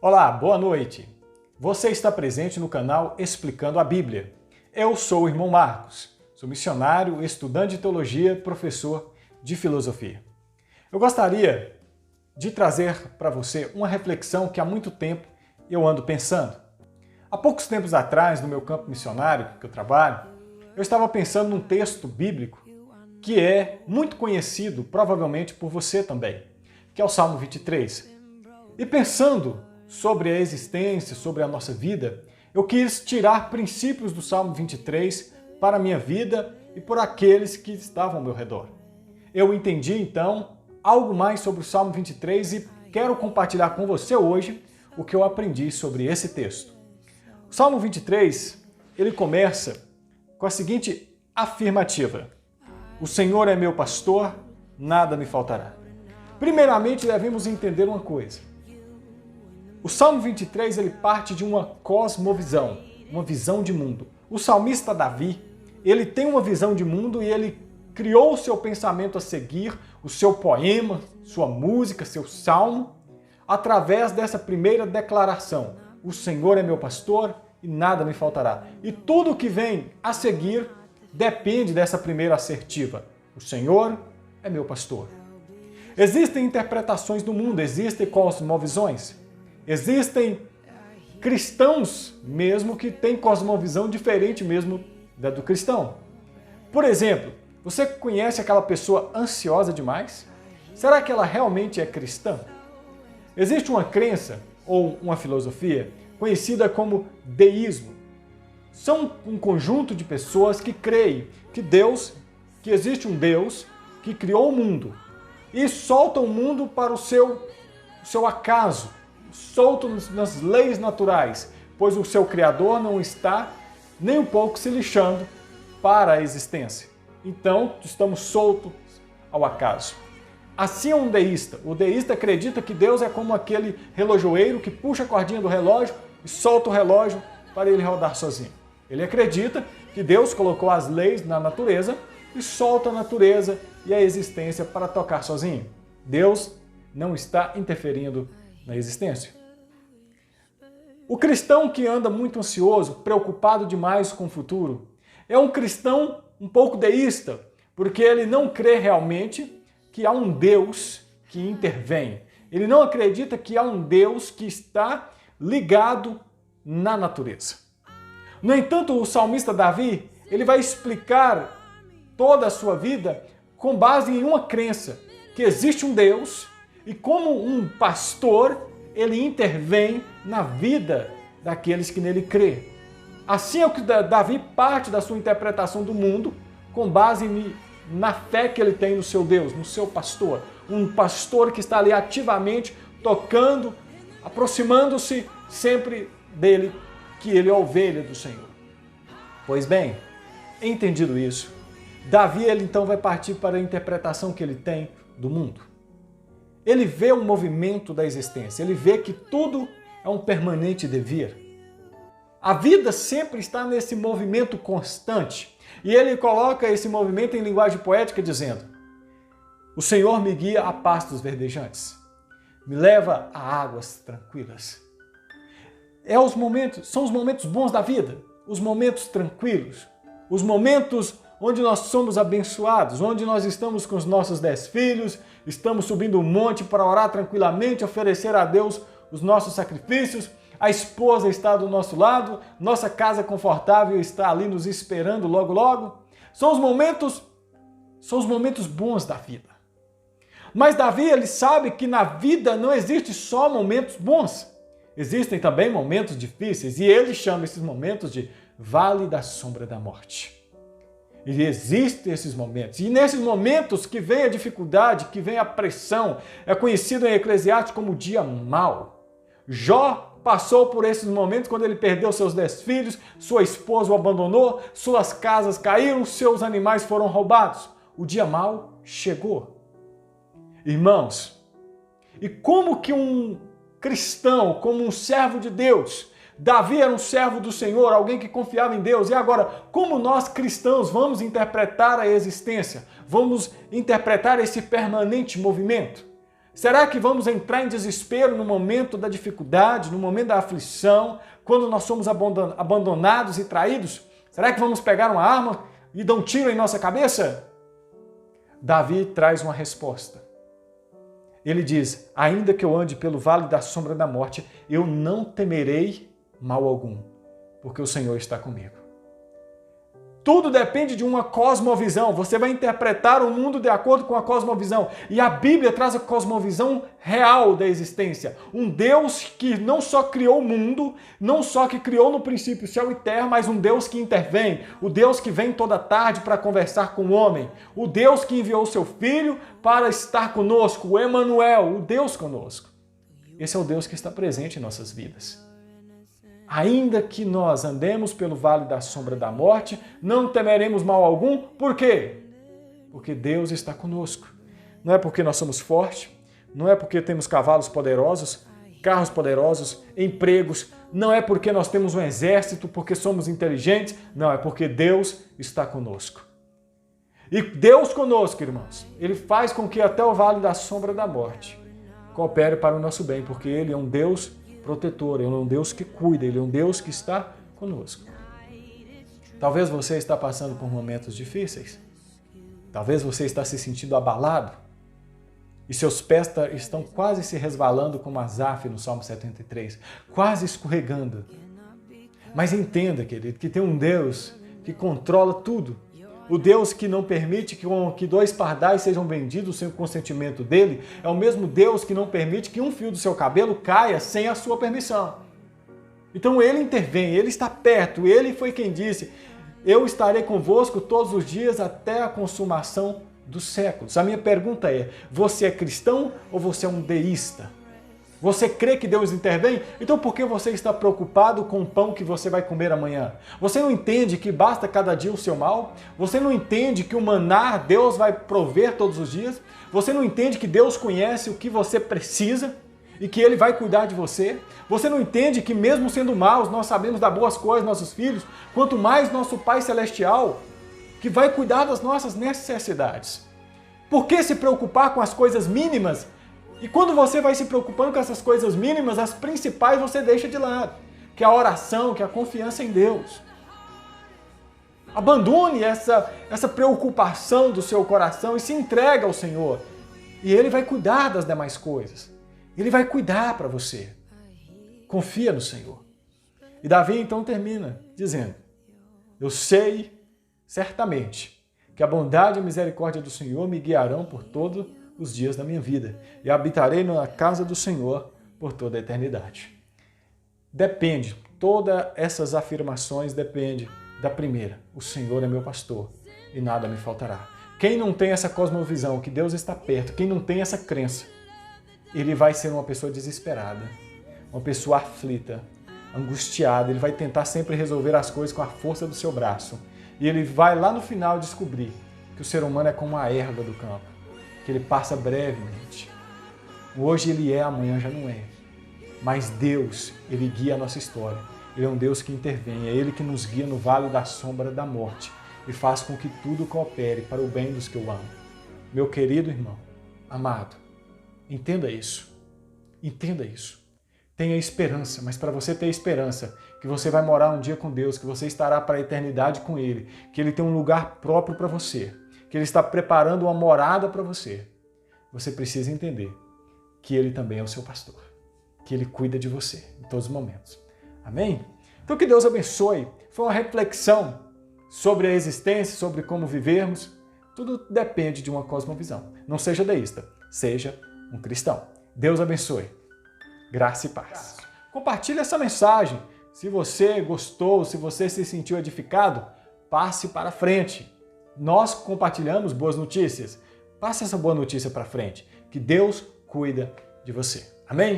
Olá, boa noite! Você está presente no canal Explicando a Bíblia. Eu sou o irmão Marcos, sou missionário, estudante de teologia, professor de filosofia. Eu gostaria de trazer para você uma reflexão que há muito tempo eu ando pensando. Há poucos tempos atrás, no meu campo missionário que eu trabalho, eu estava pensando num texto bíblico que é muito conhecido, provavelmente por você também, que é o Salmo 23. E pensando sobre a existência, sobre a nossa vida, eu quis tirar princípios do Salmo 23 para a minha vida e por aqueles que estavam ao meu redor. Eu entendi, então, algo mais sobre o Salmo 23 e quero compartilhar com você hoje o que eu aprendi sobre esse texto. O Salmo 23, ele começa com a seguinte afirmativa: O Senhor é meu pastor, nada me faltará. Primeiramente, devemos entender uma coisa. O Salmo 23 ele parte de uma cosmovisão, uma visão de mundo. O salmista Davi, ele tem uma visão de mundo e ele criou o seu pensamento a seguir, o seu poema, sua música, seu salmo, através dessa primeira declaração: O Senhor é meu pastor e nada me faltará. E tudo que vem a seguir depende dessa primeira assertiva: O Senhor é meu pastor. Existem interpretações do mundo, existem cosmovisões. Existem cristãos mesmo que têm cosmovisão diferente mesmo da do cristão. Por exemplo, você conhece aquela pessoa ansiosa demais? Será que ela realmente é cristã? Existe uma crença ou uma filosofia conhecida como deísmo. São um conjunto de pessoas que creem que existe um Deus que criou o mundo e solta o mundo para o seu acaso, solto nas leis naturais, pois o seu Criador não está nem um pouco se lixando para a existência. Então, estamos soltos ao acaso. Assim é um deísta. O deísta acredita que Deus é como aquele relojoeiro que puxa a cordinha do relógio e solta o relógio para ele rodar sozinho. Ele acredita que Deus colocou as leis na natureza e solta a natureza e a existência para tocar sozinho. Deus não está interferindo na existência. O cristão que anda muito ansioso, preocupado demais com o futuro, é um cristão um pouco deísta, porque ele não crê realmente que há um Deus que intervém. Ele não acredita que há um Deus que está ligado na natureza. No entanto, o salmista Davi, ele vai explicar toda a sua vida com base em uma crença, que existe um Deus e como um pastor, ele intervém na vida daqueles que nele crê. Assim é o que Davi parte da sua interpretação do mundo com base na fé que ele tem no seu Deus, no seu pastor. Um pastor que está ali ativamente tocando, aproximando-se sempre dele, que ele é a ovelha do Senhor. Pois bem, entendido isso, Davi ele então vai partir para a interpretação que ele tem do mundo. Ele vê o movimento da existência, ele vê que tudo é um permanente devir. A vida sempre está nesse movimento constante. E ele coloca esse movimento em linguagem poética dizendo: O Senhor me guia a pastos verdejantes, me leva a águas tranquilas. São os momentos bons da vida, os momentos tranquilos, os momentos onde nós somos abençoados, onde nós estamos com os nossos 10 filhos, estamos subindo um monte para orar tranquilamente, oferecer a Deus os nossos sacrifícios, a esposa está do nosso lado, nossa casa confortável está ali nos esperando logo logo. São os momentos bons da vida. Mas Davi, ele sabe que na vida não existe só momentos bons. Existem também momentos difíceis e ele chama esses momentos de vale da sombra da morte. E existem esses momentos. E nesses momentos que vem a dificuldade, que vem a pressão, é conhecido em Eclesiastes como dia mau. Jó passou por esses momentos quando ele perdeu seus 10 filhos, sua esposa o abandonou, suas casas caíram, seus animais foram roubados. O dia mau chegou. Irmãos, e como que um cristão, como um servo de Deus, Davi era um servo do Senhor, alguém que confiava em Deus. E agora, como nós cristãos vamos interpretar a existência? Vamos interpretar esse permanente movimento? Será que vamos entrar em desespero no momento da dificuldade, no momento da aflição, quando nós somos abandonados e traídos? Será que vamos pegar uma arma e dar um tiro em nossa cabeça? Davi traz uma resposta. Ele diz: ainda que eu ande pelo vale da sombra da morte, eu não temerei mal algum, porque o Senhor está comigo. Tudo depende de uma cosmovisão. Você vai interpretar o mundo de acordo com a cosmovisão. E a Bíblia traz a cosmovisão real da existência. Um Deus que não só criou o mundo, não só que criou no princípio céu e terra, mas um Deus que intervém. O Deus que vem toda tarde para conversar com o homem. O Deus que enviou o seu Filho para estar conosco. O Emanuel, o Deus conosco. Esse é o Deus que está presente em nossas vidas. Ainda que nós andemos pelo vale da sombra da morte, não temeremos mal algum. Por quê? Porque Deus está conosco. Não é porque nós somos fortes, não é porque temos cavalos poderosos, carros poderosos, empregos, não é porque nós temos um exército, porque somos inteligentes, não, é porque Deus está conosco. E Deus conosco, irmãos, Ele faz com que até o vale da sombra da morte coopere para o nosso bem, porque Ele é um Deus protetor, Ele é um Deus que cuida, Ele é um Deus que está conosco. Talvez você está passando por momentos difíceis. Talvez você está se sentindo abalado. E seus pés estão quase se resvalando como Asaf no Salmo 73. Quase escorregando. Mas entenda, querido, que tem um Deus que controla tudo. O Deus que não permite que 2 pardais sejam vendidos sem o consentimento dele é o mesmo Deus que não permite que um fio do seu cabelo caia sem a sua permissão. Então ele intervém, ele está perto, ele foi quem disse: eu estarei convosco todos os dias até a consumação dos séculos. A minha pergunta é: você é cristão ou você é um deísta? Você crê que Deus intervém? Então por que você está preocupado com o pão que você vai comer amanhã? Você não entende que basta cada dia o seu mal? Você não entende que o maná Deus vai prover todos os dias? Você não entende que Deus conhece o que você precisa e que Ele vai cuidar de você? Você não entende que mesmo sendo maus, nós sabemos dar boas coisas aos nossos filhos? Quanto mais nosso Pai Celestial, que vai cuidar das nossas necessidades. Por que se preocupar com as coisas mínimas? E quando você vai se preocupando com essas coisas mínimas, as principais você deixa de lado, que é a oração, que é a confiança em Deus. Abandone essa preocupação do seu coração e se entregue ao Senhor. E Ele vai cuidar das demais coisas. Ele vai cuidar para você. Confia no Senhor. E Davi então termina dizendo: eu sei certamente que a bondade e a misericórdia do Senhor me guiarão por todo os dias da minha vida, e habitarei na casa do Senhor por toda a eternidade. Depende, todas essas afirmações dependem da primeira: o Senhor é meu pastor e nada me faltará. Quem não tem essa cosmovisão, que Deus está perto, quem não tem essa crença, ele vai ser uma pessoa desesperada, uma pessoa aflita, angustiada, ele vai tentar sempre resolver as coisas com a força do seu braço, e ele vai lá no final descobrir que o ser humano é como a erva do campo, que ele passa brevemente. Hoje ele é, amanhã já não é. Mas Deus, Ele guia a nossa história. Ele é um Deus que intervém, é Ele que nos guia no vale da sombra da morte e faz com que tudo coopere para o bem dos que eu amo. Meu querido irmão, amado, entenda isso. Entenda isso. Tenha esperança, mas para você ter esperança, que você vai morar um dia com Deus, que você estará para a eternidade com Ele, que Ele tem um lugar próprio para você, que Ele está preparando uma morada para você, você precisa entender que Ele também é o seu pastor, que Ele cuida de você em todos os momentos. Amém? Então que Deus abençoe. Foi uma reflexão sobre a existência, sobre como vivermos. Tudo depende de uma cosmovisão. Não seja deísta, seja um cristão. Deus abençoe. Graça e paz. Compartilhe essa mensagem. Se você gostou, se você se sentiu edificado, passe para frente. Nós compartilhamos boas notícias. Passe essa boa notícia para frente, que Deus cuida de você. Amém?